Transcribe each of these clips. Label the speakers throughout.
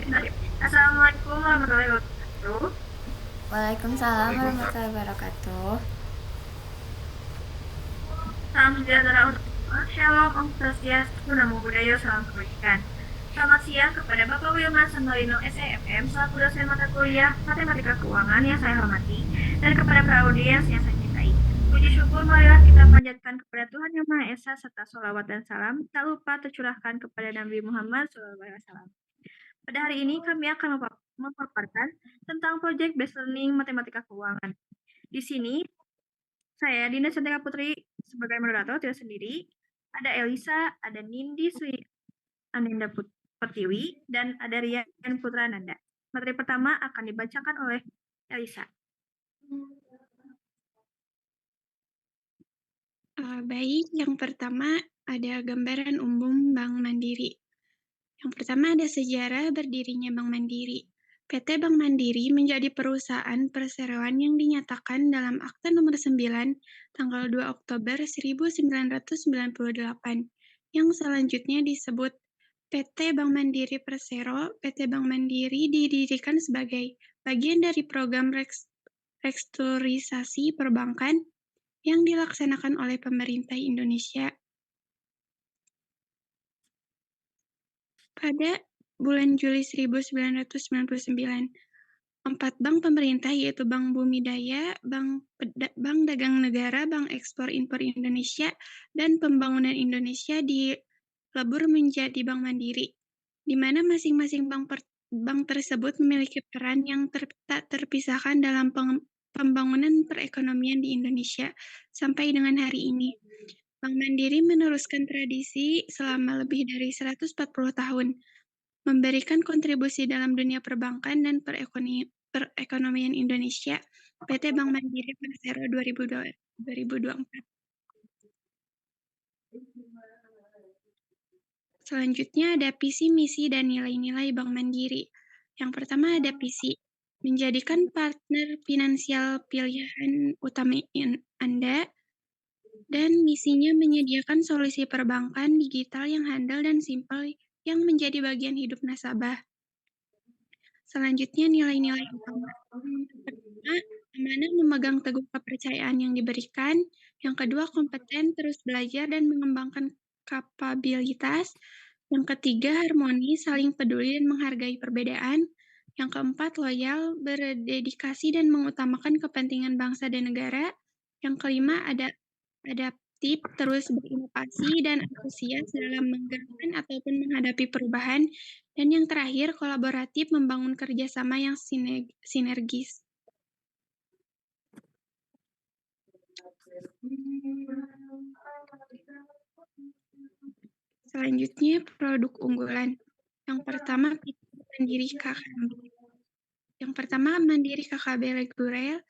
Speaker 1: Assalamualaikum warahmatullahi wabarakatuh.
Speaker 2: Waalaikumsalam warahmatullahi wabarakatuh.
Speaker 1: Salam sejahtera untuk semua. Shalom, Om Swastiastu, Namo Buddhaya, Salam Kebajikan. Selamat siang kepada Bapak Wilman Sandolino SEFM selaku dosen mata kuliah Matematika Keuangan yang saya hormati dan kepada para audiens yang saya cintai. Puji syukur marilah kita panjatkan kepada Tuhan Yang Maha Esa serta sholawat dan salam tak lupa tercurahkan kepada Nabi Muhammad SAW. Pada hari ini kami akan memaparkan tentang proyek based learning matematika keuangan. Di sini saya Dina Cantika Putri sebagai moderator tidak sendiri. Ada Elisa, ada Nindi Sri Ananda Pertiwi, dan ada Rian Putra Nanda. Materi pertama akan dibacakan oleh Elisa.
Speaker 3: Baik, yang pertama ada gambaran umum Bank Mandiri. Yang pertama ada sejarah berdirinya Bank Mandiri. PT Bank Mandiri menjadi perusahaan perseroan yang dinyatakan dalam Akta Nomor 9 tanggal 2 Oktober 1998 yang selanjutnya disebut PT Bank Mandiri Persero. PT Bank Mandiri didirikan sebagai bagian dari program restrukturisasi perbankan yang dilaksanakan oleh pemerintah Indonesia. Pada bulan Juli 1999, 4 bank pemerintah yaitu Bank Bumi Daya, Bank Dagang Negara, Bank Ekspor Impor Indonesia, dan Pembangunan Indonesia dilebur menjadi Bank Mandiri, di mana masing-masing bank tersebut memiliki peran yang tak terpisahkan dalam pembangunan perekonomian di Indonesia sampai dengan hari ini. Bank Mandiri meneruskan tradisi selama lebih dari 140 tahun, memberikan kontribusi dalam dunia perbankan dan perekonomian Indonesia. PT Bank Mandiri Persero 2024. Selanjutnya ada visi, misi, dan nilai-nilai Bank Mandiri. Yang pertama ada visi, menjadikan partner finansial pilihan utama Anda, dan misinya menyediakan solusi perbankan digital yang handal dan simpel yang menjadi bagian hidup nasabah. Selanjutnya nilai-nilai utama. Pertama, amanah memegang teguh kepercayaan yang diberikan. Yang kedua, kompeten, terus belajar dan mengembangkan kapabilitas. Yang ketiga, harmoni, saling peduli dan menghargai perbedaan. Yang keempat, loyal, berdedikasi dan mengutamakan kepentingan bangsa dan negara. Yang kelima, adaptif, terus berinovasi dan antusias dalam menggerakkan ataupun menghadapi perubahan. Dan yang terakhir, kolaboratif, membangun kerjasama yang sinergis. Selanjutnya, produk unggulan. Yang pertama, Mandiri KKB. Yang pertama, Mandiri KKB Reguler.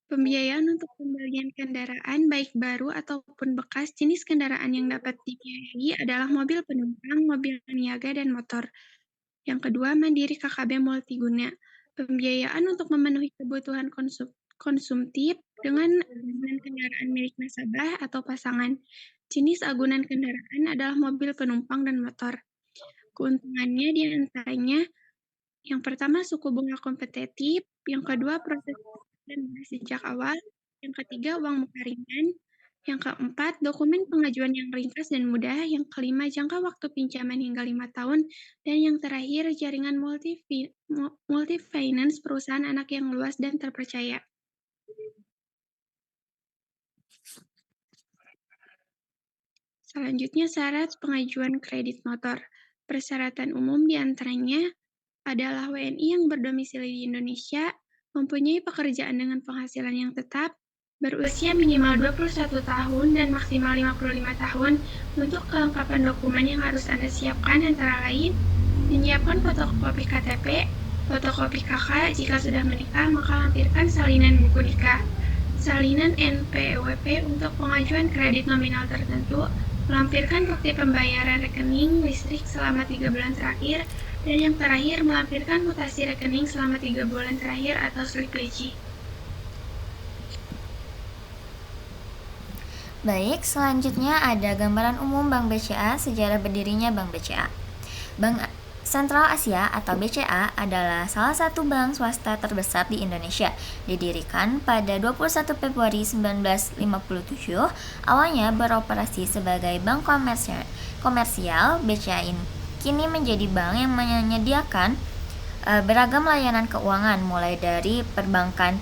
Speaker 3: Pembiayaan untuk pembelian kendaraan, baik baru ataupun bekas. Jenis kendaraan yang dapat dibiayai adalah mobil penumpang, mobil niaga, dan motor. Yang kedua, Mandiri KKB Multiguna. Pembiayaan untuk memenuhi kebutuhan konsumtif dengan agunan kendaraan milik nasabah atau pasangan. Jenis agunan kendaraan adalah mobil penumpang dan motor. Keuntungannya di antaranya, yang pertama, suku bunga kompetitif. Yang kedua, proses dan sejak awal. Yang ketiga, uang muka ringan. Yang keempat, dokumen pengajuan yang ringkas dan mudah. Yang kelima, jangka waktu pinjaman hingga 5 tahun. Dan yang terakhir, jaringan multi-finance perusahaan anak yang luas dan terpercaya. Selanjutnya, syarat pengajuan kredit motor. Persyaratan umum diantaranya adalah WNI yang berdomisili di Indonesia, mempunyai pekerjaan dengan penghasilan yang tetap, berusia minimal 21 tahun dan maksimal 55 tahun. Untuk kelengkapan dokumen yang harus Anda siapkan antara lain, menyiapkan fotokopi KTP, fotokopi KK jika sudah menikah, maka lampirkan salinan buku nikah, salinan NPWP untuk pengajuan kredit nominal tertentu, melampirkan bukti pembayaran rekening listrik selama 3 bulan terakhir, dan yang terakhir, melampirkan mutasi rekening selama 3 bulan terakhir atau slip gaji.
Speaker 2: Baik, selanjutnya ada gambaran umum Bank BCA, sejarah berdirinya Bank BCA. Sentral Asia atau BCA adalah salah satu bank swasta terbesar di Indonesia. Didirikan pada 21 Februari 1957, awalnya beroperasi sebagai bank komersial. BCA ini kini menjadi bank yang menyediakan beragam layanan keuangan mulai dari perbankan,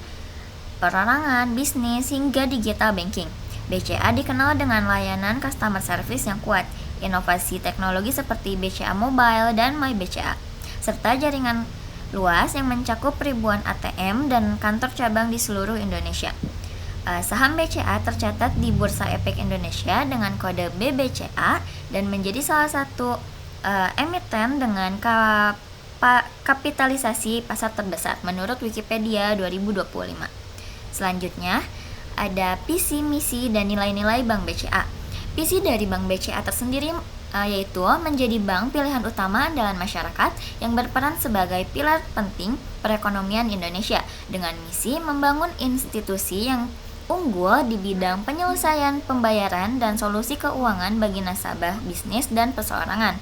Speaker 2: perorangan, bisnis, hingga digital banking. BCA dikenal dengan layanan customer service yang kuat, inovasi teknologi seperti BCA Mobile dan My BCA, serta jaringan luas yang mencakup ribuan ATM dan kantor cabang di seluruh Indonesia. Saham BCA tercatat di Bursa Efek Indonesia dengan kode BBCA dan menjadi salah satu emiten dengan kapitalisasi pasar terbesar menurut Wikipedia 2025. Selanjutnya, ada visi, misi, dan nilai-nilai Bank BCA. Visi dari Bank BCA tersendiri yaitu menjadi bank pilihan utama andalan masyarakat yang berperan sebagai pilar penting perekonomian Indonesia dengan misi membangun institusi yang unggul di bidang penyelesaian pembayaran dan solusi keuangan bagi nasabah, bisnis, dan perseorangan,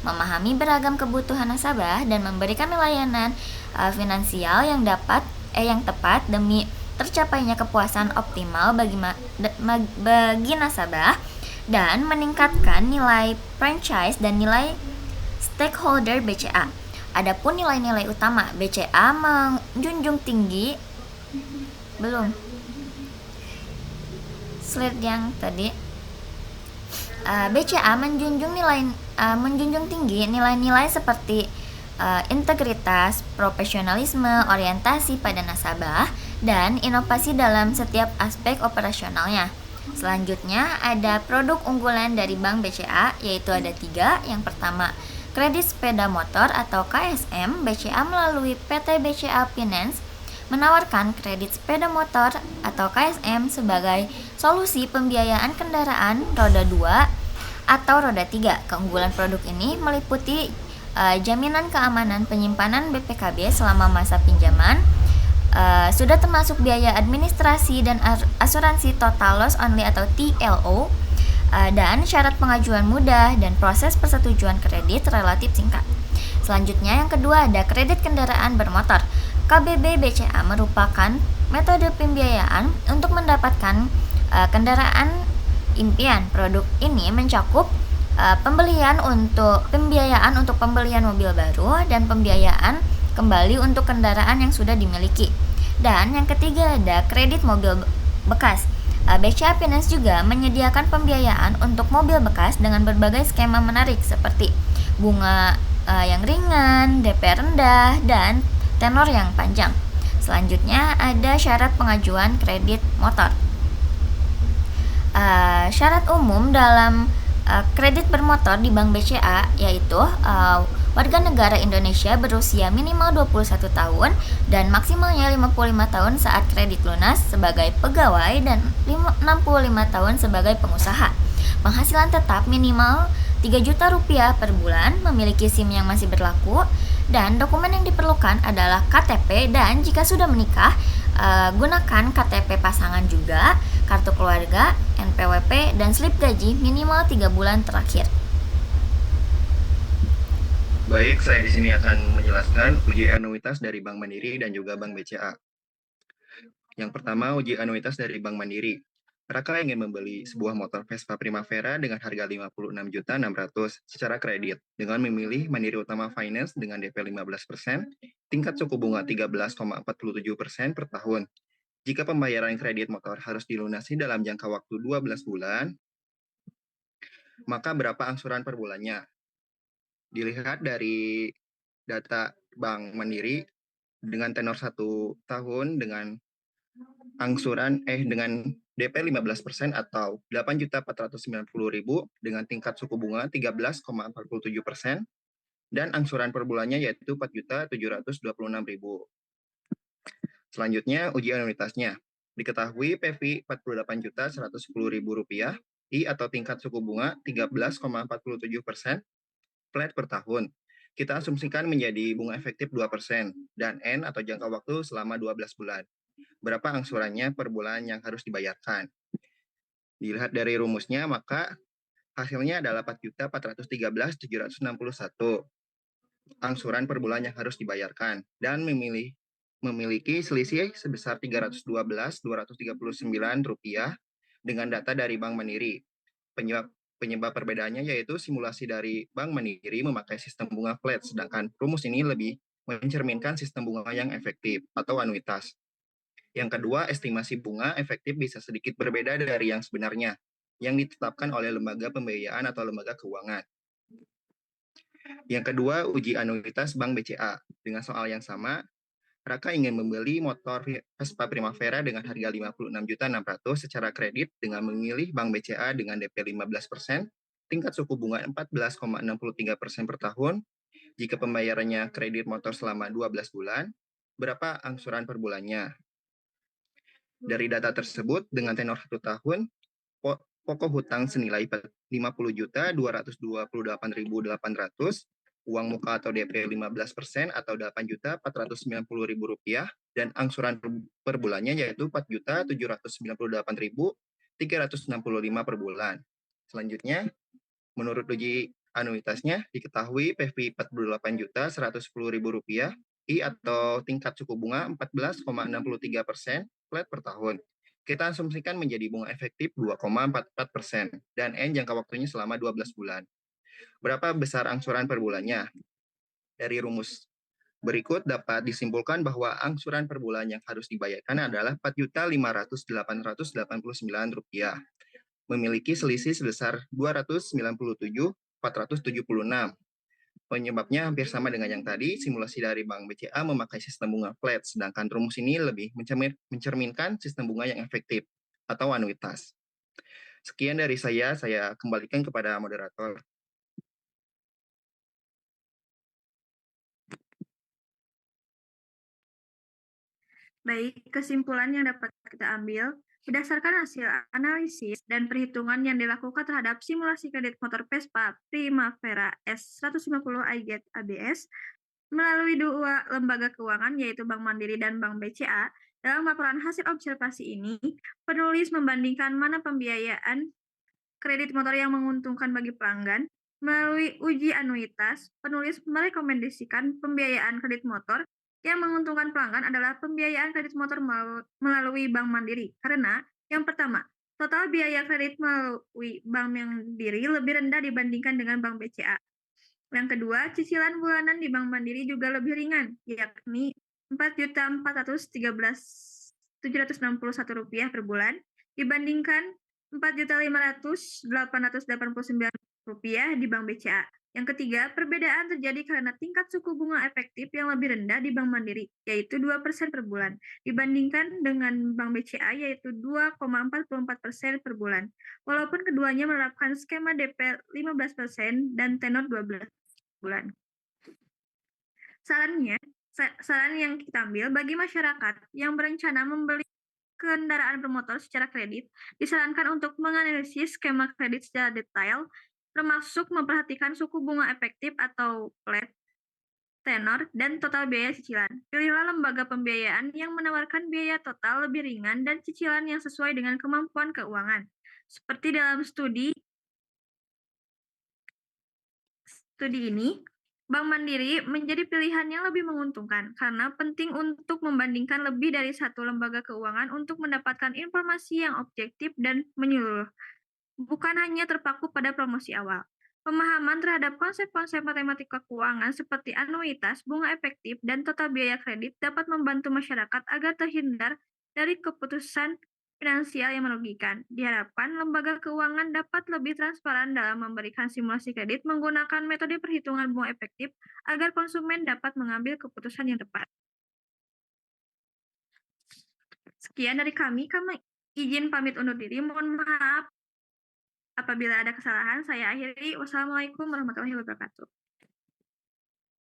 Speaker 2: memahami beragam kebutuhan nasabah dan memberikan layanan finansial yang tepat demi tercapainya kepuasan optimal bagi nasabah dan meningkatkan nilai franchise dan nilai stakeholder BCA. Adapun nilai-nilai utama BCA menjunjung tinggi BCA menjunjung tinggi nilai-nilai seperti integritas, profesionalisme, orientasi pada nasabah, dan inovasi dalam setiap aspek operasionalnya. Selanjutnya ada produk unggulan dari Bank BCA, yaitu ada 3. Yang pertama, kredit sepeda motor atau KSM. BCA melalui PT BCA Finance menawarkan kredit sepeda motor atau KSM sebagai solusi pembiayaan kendaraan roda 2 atau roda 3. Keunggulan produk ini meliputi jaminan keamanan penyimpanan BPKB selama masa pinjaman, sudah termasuk biaya administrasi dan asuransi total loss only atau TLO, dan syarat pengajuan mudah dan proses persetujuan kredit relatif singkat. Selanjutnya yang kedua ada kredit kendaraan bermotor. KBB BCA merupakan metode pembiayaan untuk mendapatkan kendaraan impian. Produk ini mencakup pembiayaan untuk pembelian mobil baru dan pembiayaan kembali untuk kendaraan yang sudah dimiliki. Dan yang ketiga ada kredit mobil bekas. BCA Finance juga menyediakan pembiayaan untuk mobil bekas dengan berbagai skema menarik seperti bunga yang ringan, DP rendah, dan tenor yang panjang. Selanjutnya ada syarat pengajuan kredit motor. Syarat umum dalam kredit bermotor di Bank BCA yaitu warga negara Indonesia berusia minimal 21 tahun dan maksimalnya 55 tahun saat kredit lunas sebagai pegawai dan 65 tahun sebagai pengusaha. Penghasilan tetap minimal 3 juta rupiah per bulan, memiliki SIM yang masih berlaku, dan dokumen yang diperlukan adalah KTP, dan jika sudah menikah, gunakan KTP pasangan juga, kartu keluarga, NPWP, dan slip gaji minimal 3 bulan terakhir.
Speaker 4: Baik, saya di sini akan menjelaskan uji anuitas dari Bank Mandiri dan juga Bank BCA. Yang pertama, uji anuitas dari Bank Mandiri. Raka ingin membeli sebuah motor Vespa Primavera dengan harga 56.600.000 secara kredit dengan memilih Mandiri Utama Finance dengan DP 15%, tingkat suku bunga 13,47% per tahun. Jika pembayaran kredit motor harus dilunasi dalam jangka waktu 12 bulan, maka berapa angsuran per bulannya? Dilihat dari data Bank Mandiri dengan tenor 1 tahun dengan dengan DP 15% atau 8.490.000 dengan tingkat suku bunga 13,47% dan angsuran per bulannya yaitu 4.726.000. Selanjutnya uji anuitasnya. Diketahui PV 48.110.000 rupiah, I atau tingkat suku bunga 13,47% flat per tahun. Kita asumsikan menjadi bunga efektif 2% dan N atau jangka waktu selama 12 bulan. Berapa angsurannya per bulan yang harus dibayarkan? Dilihat dari rumusnya, maka hasilnya adalah 4.413.761. angsuran per bulan yang harus dibayarkan dan memiliki selisih sebesar Rp312.239 dengan data dari Bank Mandiri. Penyebab perbedaannya yaitu simulasi dari Bank Mandiri memakai sistem bunga flat, sedangkan rumus ini lebih mencerminkan sistem bunga yang efektif atau anuitas. Yang kedua, estimasi bunga efektif bisa sedikit berbeda dari yang sebenarnya, yang ditetapkan oleh lembaga pembiayaan atau lembaga keuangan. Yang kedua, uji anuitas Bank BCA. Dengan soal yang sama, Raka ingin membeli motor Vespa Primavera dengan harga Rp56.600.000 secara kredit dengan memilih Bank BCA dengan DP 15%, tingkat suku bunga 14,63% per tahun. Jika pembayarannya kredit motor selama 12 bulan, berapa angsuran per bulannya? Dari data tersebut, dengan tenor 1 tahun, pokok hutang senilai Rp50.228.800, uang muka atau DP 15% atau Rp8.490.000, dan angsuran per bulannya yaitu Rp4.798.365 per bulan. Selanjutnya, menurut uji anuitasnya, diketahui PV Rp48.110.000, I atau tingkat suku bunga 14,63% flat per tahun. Kita asumsikan menjadi bunga efektif 2,44% dan N jangka waktunya selama 12 bulan. Berapa besar angsuran per bulannya? Dari rumus berikut dapat disimpulkan bahwa angsuran per bulan yang harus dibayarkan adalah Rp4.500.889, memiliki selisih sebesar Rp297.476. Penyebabnya hampir sama dengan yang tadi, simulasi dari Bank BCA memakai sistem bunga flat, sedangkan rumus ini lebih mencerminkan sistem bunga yang efektif atau anuitas. Sekian dari saya kembalikan kepada moderator.
Speaker 1: Baik, kesimpulan yang dapat kita ambil, berdasarkan hasil analisis dan perhitungan yang dilakukan terhadap simulasi kredit motor Vespa Primavera S150 iGet ABS melalui dua lembaga keuangan yaitu Bank Mandiri dan Bank BCA, dalam laporan hasil observasi ini, penulis membandingkan mana pembiayaan kredit motor yang menguntungkan bagi pelanggan. Melalui uji anuitas, penulis merekomendasikan pembiayaan kredit motor yang menguntungkan pelanggan adalah pembiayaan kredit motor melalui Bank Mandiri. Karena yang pertama, total biaya kredit melalui Bank Mandiri lebih rendah dibandingkan dengan Bank BCA. Yang kedua, cicilan bulanan di Bank Mandiri juga lebih ringan, yakni Rp4.400.761 per bulan dibandingkan Rp4.500.889 di Bank BCA. Yang ketiga, perbedaan terjadi karena tingkat suku bunga efektif yang lebih rendah di Bank Mandiri, yaitu 2% per bulan, dibandingkan dengan Bank BCA, yaitu 2,44% per bulan. Walaupun keduanya menerapkan skema DP 15% dan tenor 12 bulan. Saran yang kita ambil bagi masyarakat yang berencana membeli kendaraan bermotor secara kredit, disarankan untuk menganalisis skema kredit secara detail, termasuk memperhatikan suku bunga efektif atau flat, tenor, dan total biaya cicilan. Pilihlah lembaga pembiayaan yang menawarkan biaya total lebih ringan dan cicilan yang sesuai dengan kemampuan keuangan. Seperti dalam studi ini, Bank Mandiri menjadi pilihan yang lebih menguntungkan karena penting untuk membandingkan lebih dari satu lembaga keuangan untuk mendapatkan informasi yang objektif dan menyeluruh, bukan hanya terpaku pada promosi awal. Pemahaman terhadap konsep-konsep matematika keuangan seperti anuitas, bunga efektif, dan total biaya kredit dapat membantu masyarakat agar terhindar dari keputusan finansial yang merugikan. Diharapkan lembaga keuangan dapat lebih transparan dalam memberikan simulasi kredit menggunakan metode perhitungan bunga efektif agar konsumen dapat mengambil keputusan yang tepat. Sekian dari kami izin pamit undur diri. Mohon maaf apabila ada kesalahan. Saya akhiri. Wassalamualaikum warahmatullahi wabarakatuh.